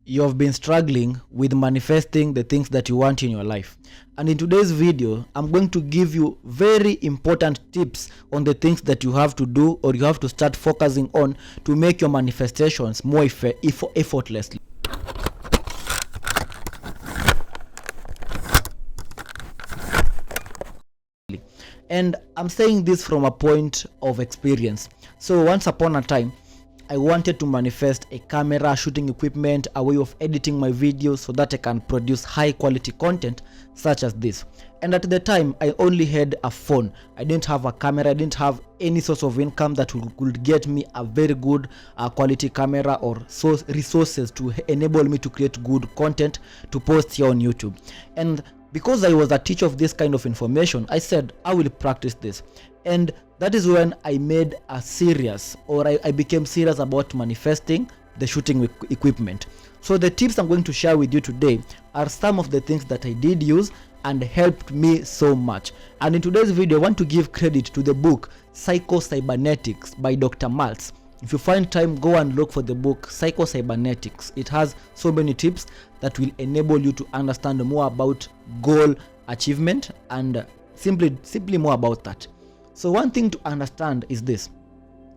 You have been struggling with manifesting the things that you want in your life. And in today's video, I'm going to give you very important tips on the things that you have to do or you have to start focusing on to make your manifestations more effortlessly. And I'm saying this from a point of experience. So once upon a time, I wanted to manifest a camera, shooting equipment, a way of editing my videos so that I can produce high quality content such as this. And at the time, I only had a phone. I didn't have a camera. I didn't have any source of income that could get me a very good quality camera or resources to enable me to create good content to post here on YouTube. And because I was a teacher of this kind of information, I said I will practice this. And that is when I made a serious, or I became serious about manifesting the shooting equipment. So the tips I'm going to share with you today are some of the things that I did use and helped me so much. And in today's video, I want to give credit to the book Psycho-Cybernetics by Dr. Maltz. If you find time, go and look for the book Psycho-Cybernetics. It has so many tips that will enable you to understand more about goal achievement and simply more about that. So one thing to understand is this.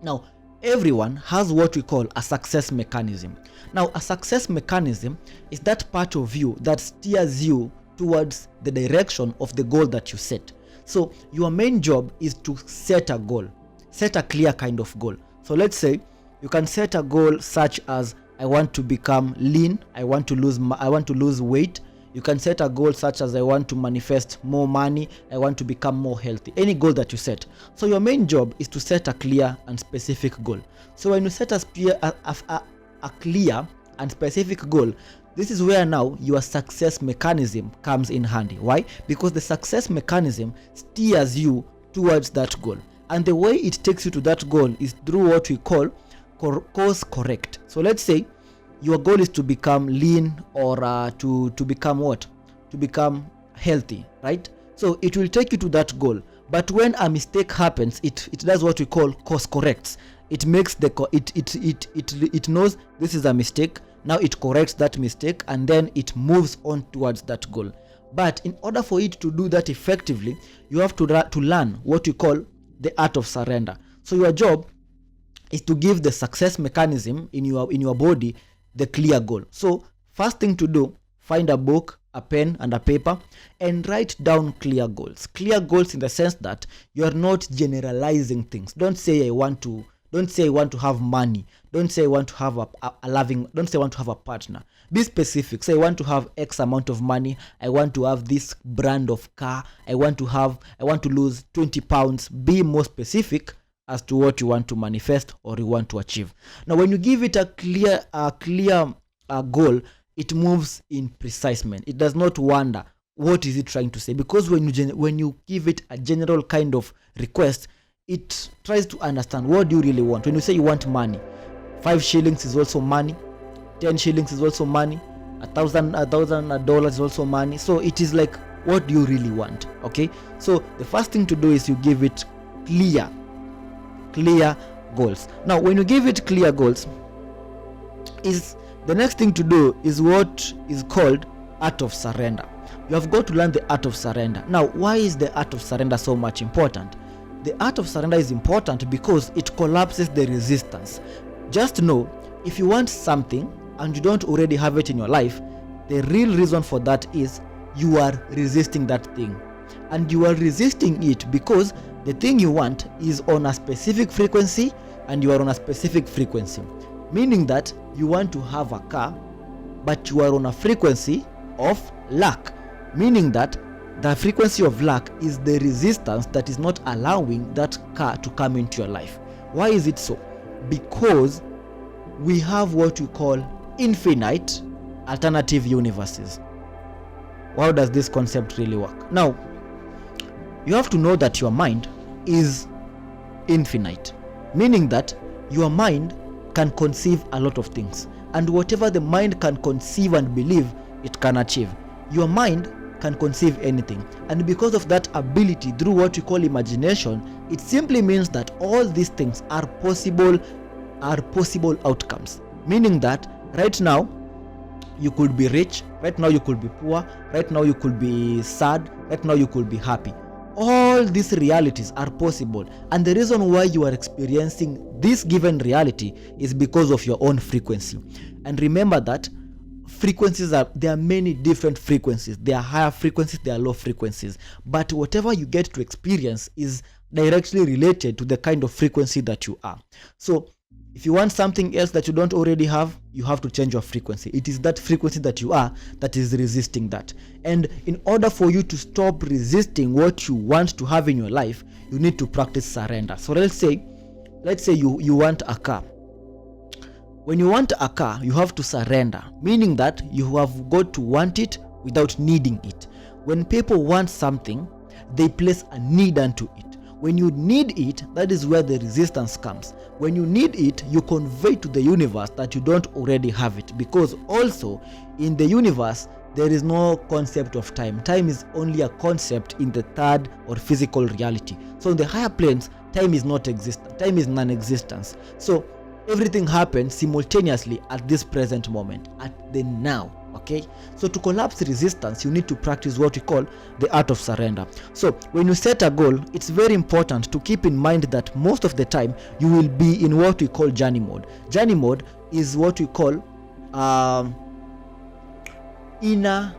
Now, everyone has what we call a success mechanism. Now, a success mechanism is that part of you that steers you towards the direction of the goal that you set. So your main job is to set a goal, set a clear kind of goal. So let's say you can set a goal such as I want to become lean, I want to lose weight. You can set a goal such as I want to manifest more money, I want to become more healthy. Any goal that you set. So your main job is to set a clear and specific goal. So when you set a clear and specific goal, this is where now your success mechanism comes in handy. Why? Because the success mechanism steers you towards that goal. And the way it takes you to that goal is through what we call course correct. So let's say your goal is to become lean or to become what? To become healthy, right? So it will take you to that goal. But when a mistake happens, it does what we call course corrects. It makes it knows this is a mistake. Now it corrects that mistake and then it moves on towards that goal. But in order for it to do that effectively, you have to learn what we call the art of surrender. So your job is to give the success mechanism in your body the clear goal. So first thing to do, find a book, a pen and a paper and write down clear goals. Clear goals in the sense that you are not generalizing things. Don't say I want to have money. Don't say I want to have don't say I want to have a partner. Be specific. Say I want to have X amount of money. I want to have this brand of car. I want to lose 20 pounds. Be more specific as to what you want to manifest or you want to achieve. Now, when you give it a clear goal, it moves in precisement. It does not wonder what is it trying to say, because when you give it a general kind of request, it tries to understand what do you really want. When you say you want money, 5 shillings is also money, 10 shillings is also money, $1,000 is also money. So it is like, what do you really want? Okay, so the first thing to do is you give it clear goals. Now when you give it clear goals, is the next thing to do is what is called art of surrender. You have got to learn the art of surrender. Now, why is the art of surrender so much important? The art of surrender is important because it collapses the resistance. Just know, if you want something and you don't already have it in your life, the real reason for that is you are resisting that thing. And you are resisting it because the thing you want is on a specific frequency and you are on a specific frequency. Meaning that you want to have a car, but you are on a frequency of lack. Meaning that the frequency of lack is the resistance that is not allowing that car to come into your life. Why is it so? Because we have what we call infinite alternative universes. How does this concept really work? Now, you have to know that your mind is infinite, meaning that your mind can conceive a lot of things, and whatever the mind can conceive and believe, it can achieve. Your mind can conceive anything, and because of that ability through what we call imagination, it simply means that all these things are possible outcomes. Meaning that right now You could be rich, right now you could be poor, right now you could be sad, right now you could be happy. All these realities are possible, and the reason why you are experiencing this given reality is because of your own frequency. And remember that there are many different frequencies. There are higher frequencies, there are low frequencies, but whatever you get to experience is directly related to the kind of frequency that you are. So if you want something else that you don't already have, you have to change your frequency. It is that frequency that you are that is resisting that. And in order for you to stop resisting what you want to have in your life, you need to practice surrender. So let's say you want a car. When you want a car, you have to surrender, meaning that you have got to want it without needing it. When people want something, they place a need unto it. When you need it, that is where the resistance comes. When you need it, you convey to the universe that you don't already have it, because also in the universe, there is no concept of time. Time is only a concept in the third or physical reality. So in the higher planes, time is not existent. Time is non-existence. So everything happens simultaneously at this present moment, at the now. Okay, so to collapse resistance, you need to practice what we call the art of surrender. So when you set a goal, it's very important to keep in mind that most of the time you will be in what we call journey mode. Journey mode is what we call inner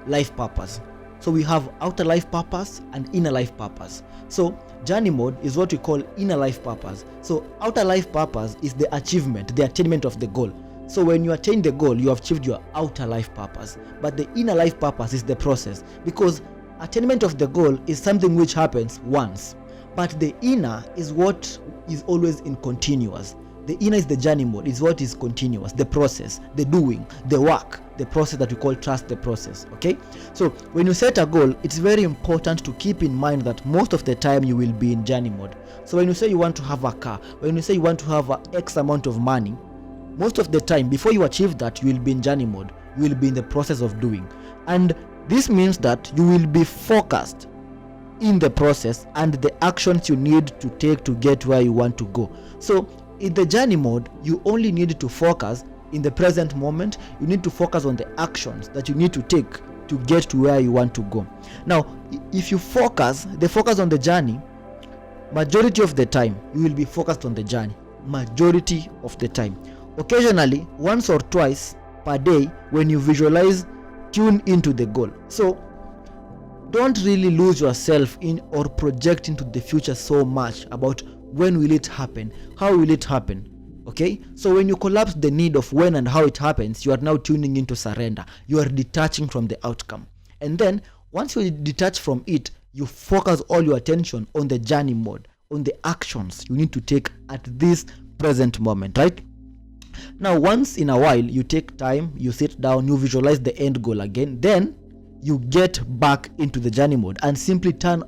life purpose. So we have outer life purpose and inner life purpose. So journey mode is what we call inner life purpose. So outer life purpose is the achievement, the attainment of the goal. So when you attain the goal, you have achieved your outer life purpose. But the inner life purpose is the process, because attainment of the goal is something which happens once. But the inner is what is always in continuous. The inner is the journey mode, is what is continuous, the process, the doing, the work, the process that we call trust the process. Okay, so when you set a goal, it's very important to keep in mind that most of the time you will be in journey mode. So when you say you want to have a car, when you say you want to have a X amount of money, most of the time before you achieve that, you will be in journey mode. You will be in the process of doing, and this means that you will be focused in the process and the actions you need to take to get where you want to go. So in the journey mode, you only need to focus in the present moment. You need to focus on the actions that you need to take to get to where you want to go. Now, if you focus on the journey, majority of the time you will be focused on the journey. Majority of the time. Occasionally, once or twice per day, when you visualize, tune into the goal. So don't really lose yourself in or project into the future so much about when will it happen, how will it happen. Okay, so when you collapse the need of when and how it happens, you are now tuning into surrender. You are detaching from the outcome, and then once you detach from it, you focus all your attention on the journey mode, on the actions you need to take at this present moment, right? Now, once in a while, you take time, you sit down, you visualize the end goal again, then you get back into the journey mode and simply turn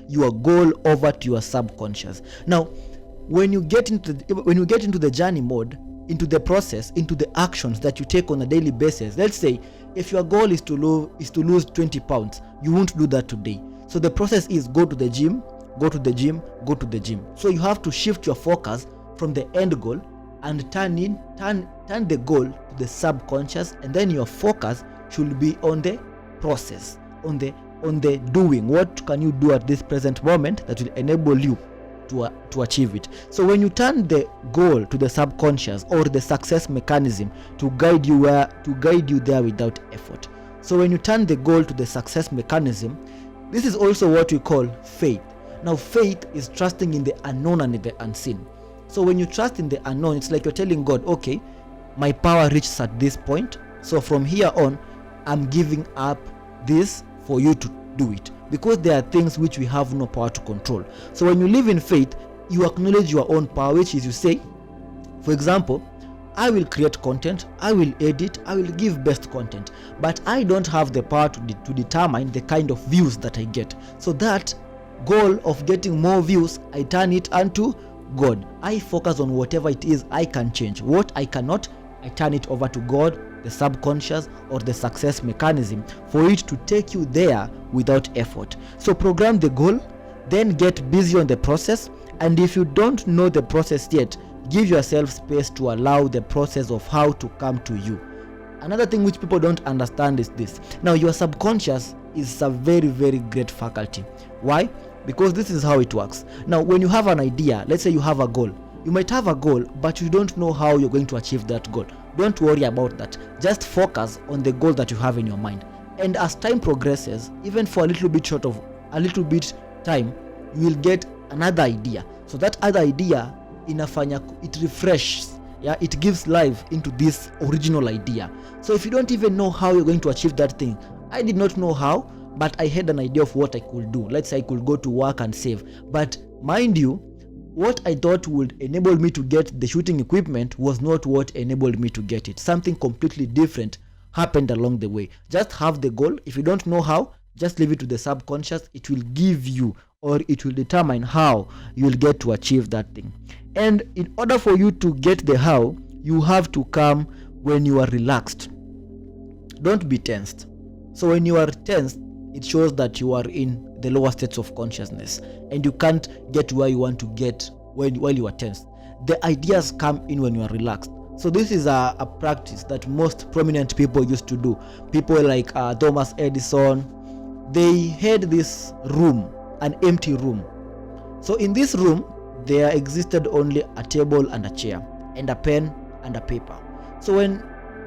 your goal over to your subconscious. Now, when you get into the journey mode, into the process, into the actions that you take on a daily basis, let's say if your goal is to lose 20 pounds, you won't do that today. So the process is go to the gym, go to the gym, go to the gym. So you have to shift your focus from the end goal and turn the goal to the subconscious, and then your focus should be on the process, on the doing. What can you do at this present moment that will enable you to achieve it? So when you turn the goal to the subconscious or the success mechanism to guide you there without effort. So when you turn the goal to the success mechanism, this is also what we call faith. Now, faith is trusting in the unknown and in the unseen. So when you trust in the unknown, it's like you're telling God, okay, my power reaches at this point, so from here on, I'm giving up this for you to do it, because there are things which we have no power to control. So when you live in faith, you acknowledge your own power, which is, you say, for example, I will create content, I will edit, I will give best content, but I don't have the power to determine the kind of views that I get. So that goal of getting more views, I turn it unto God. I focus on whatever it is I can change. What I cannot, I turn it over to God, the subconscious, or the success mechanism for it to take you there without effort. So program the goal, then get busy on the process, and if you don't know the process yet, Give yourself space to allow the process of how to come to you. Another thing which people don't understand is this. Now, your subconscious is a very, very great faculty. Why? Because this is how it works. Now, when you have an idea, let's say you have a goal. You might have a goal, but you don't know how you're going to achieve that goal. Don't worry about that. Just focus on the goal that you have in your mind. And as time progresses, even for a little bit time, you will get another idea. So that other idea it refreshes, it gives life into this original idea. So if you don't even know how you're going to achieve that thing, I did not know how, but I had an idea of what I could do. Let's say I could go to work and save. But mind you, what I thought would enable me to get the shooting equipment was not what enabled me to get it. Something completely different happened along the way. Just have the goal. If you don't know how, just leave it to the subconscious. It will give you, or it will determine how you will get to achieve that thing. And in order for you to get the how, you have to come when you are relaxed. Don't be tensed. So when you are tensed, it shows that you are in the lower states of consciousness and you can't get to where you want to get while you are tense. The ideas come in when you are relaxed. So this is a practice that most prominent people used to do. People like Thomas Edison, they had this room, an empty room. So in this room, there existed only a table and a chair and a pen and a paper. So when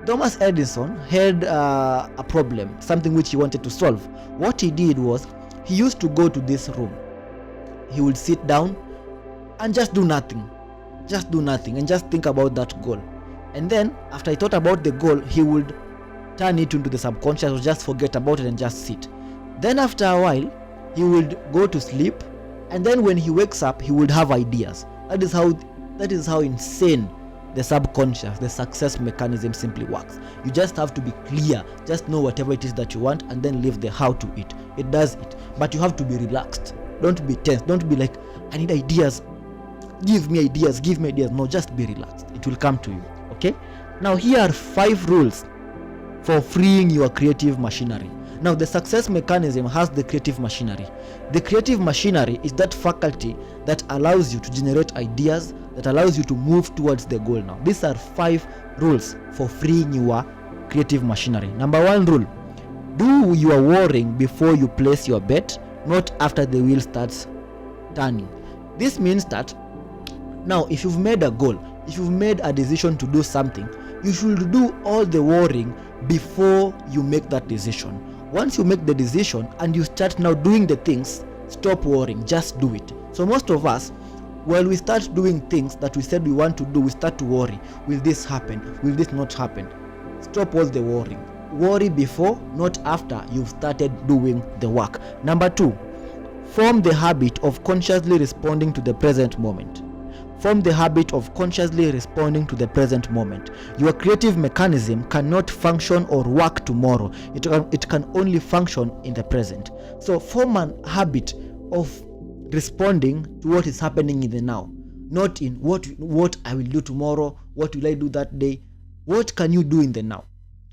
Thomas Edison had a problem, something which he wanted to solve, what he did was he used to go to this room. He would sit down and just do nothing and just think about that goal. And then after he thought about the goal, he would turn it into the subconscious or just forget about it and just sit. Then after a while, he would go to sleep, and then when he wakes up, he would have ideas. That is how insane the subconscious, the success mechanism simply works. You just have to be clear, just know whatever it is that you want, and then leave the how to it. It does it, but you have to be relaxed. Don't be tense. Don't be like, I need ideas. Give me ideas. No, just be relaxed. It will come to you. Okay? Now here are 5 rules for freeing your creative machinery. Now the success mechanism has the creative machinery. The creative machinery is that faculty that allows you to generate ideas, that allows you to move towards the goal. Now these are 5 rules for freeing your creative machinery. Number 1 rule: do your worrying before you place your bet, not after the wheel starts turning. This means that now if you've made a goal, if you've made a decision to do something, you should do all the worrying before you make that decision. Once you make the decision and you start now doing the things, stop worrying, just do it. So most of us, while we start doing things that we said we want to do, we start to worry. Will this happen? Will this not happen? Stop all the worrying. Worry before, not after you've started doing the work. Number 2, form the habit of consciously responding to the present moment. Form the habit of consciously responding to the present moment. Your creative mechanism cannot function or work tomorrow. It can only function in the present. So form a habit of responding to what is happening in the now, not in what I will do tomorrow, what will I do that day. What can you do in the now?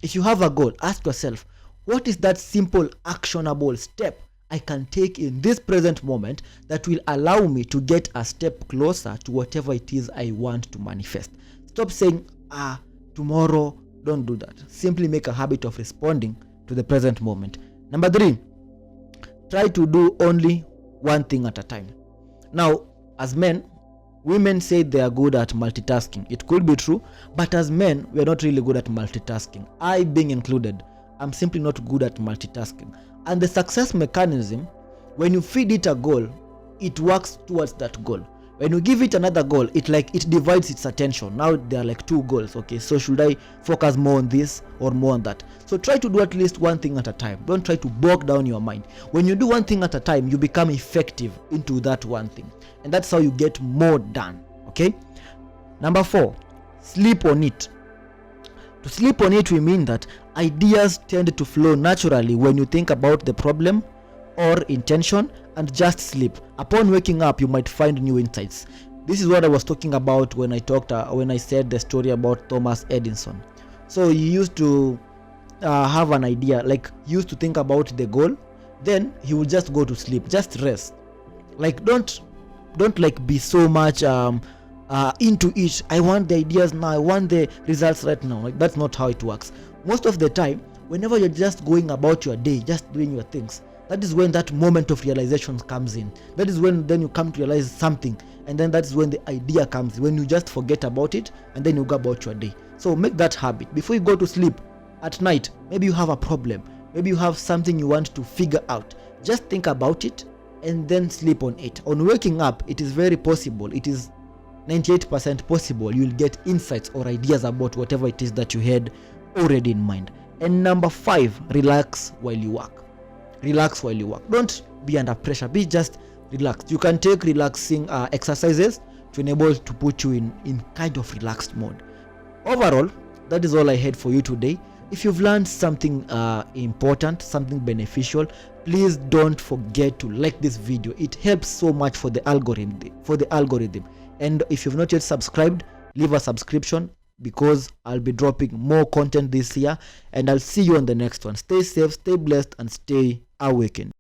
If you have a goal, ask yourself, what is that simple actionable step I can take in this present moment that will allow me to get a step closer to whatever it is I want to manifest. Stop saying, tomorrow. Don't do that. Simply make a habit of responding to the present moment. Number 3, try to do only one thing at a time. Now, as men, women say they are good at multitasking. It could be true, but as men, we are not really good at multitasking. I being included, I'm simply not good at multitasking. And the success mechanism, when you feed it a goal, it works towards that goal. When you give it another goal, it divides its attention. Now there are like 2 goals. Okay, so should I focus more on this or more on that? So try to do at least one thing at a time. Don't try to bog down your mind. When you do one thing at a time, you become effective into that one thing. And that's how you get more done. Okay? Number 4, sleep on it. To sleep on it, we mean that ideas tend to flow naturally when you think about the problem or intention and just sleep. Upon waking up, you might find new insights. This is what I was talking about when I said the story about Thomas Edison. So he used to have an idea, like he used to think about the goal, then he would just go to sleep, just rest. Like don't like be so much into it. I want the ideas now, I want the results right now. Like, that's not how it works. Most of the time, whenever you're just going about your day, just doing your things, that is when that moment of realization comes in. That is when then you come to realize something, and then that's when the idea comes, when you just forget about it and then you go about your day. So make that habit. Before you go to sleep at night, maybe you have a problem, maybe you have something you want to figure out, just think about it and then sleep on it. On waking up, it is very possible, it is 98% possible you'll get insights or ideas about whatever it is that you had already in mind. And number 5, relax while you work. Relax while you work. Don't be under pressure, be just relaxed. You can take relaxing exercises to enable to put you in kind of relaxed mode. Overall, that is all I had for you today. If you've learned something important, something beneficial, please don't forget to like this video. It helps so much for the algorithm. And if you've not yet subscribed, leave a subscription, because I'll be dropping more content this year, and I'll see you on the next one. Stay safe, stay blessed, and stay awakened.